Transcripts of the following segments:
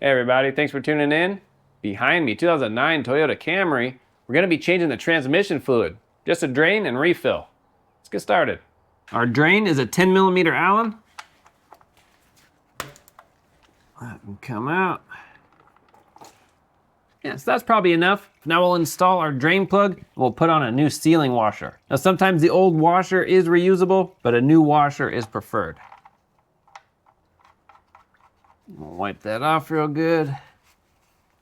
Hey everybody, thanks for tuning in. Behind me, 2009 Toyota Camry. We're gonna be changing the transmission fluid. Just a drain and refill. Let's get started. Our drain is a 10mm Allen. That can come out. Yeah, so that's probably enough. Now we'll install our drain plug and we'll put on a new sealing washer. Now sometimes the old washer is reusable, but a new washer is preferred. We'll wipe that off real good.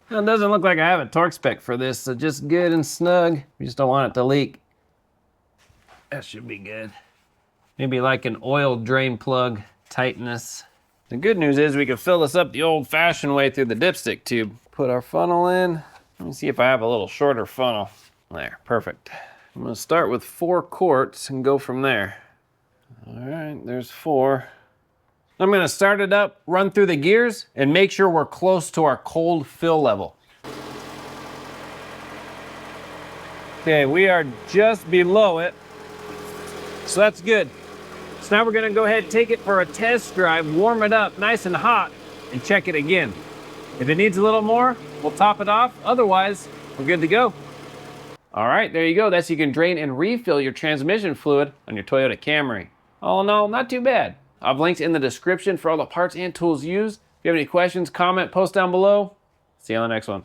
Now, it doesn't look like I have a torque spec for this, so just good and snug. We just don't want it to leak. That should be good. Maybe like an oil drain plug tightness. The good news is we can fill this up the old-fashioned way through the dipstick tube. Put our funnel in. Let me see if I have a little shorter funnel. There, perfect. I'm gonna start with 4 quarts and go from there. All right, there's 4. I'm gonna start it up, run through the gears, and make sure we're close to our cold fill level. Okay, we are just below it, so that's good. So now we're gonna go ahead and take it for a test drive, warm it up nice and hot, and check it again. If it needs a little more, we'll top it off. Otherwise, we're good to go. All right, there you go. That's so you can drain and refill your transmission fluid on your Toyota Camry. All in all, not too bad. I'll have links in the description for all the parts and tools used. If you have any questions, comment, post down below. See you on the next one.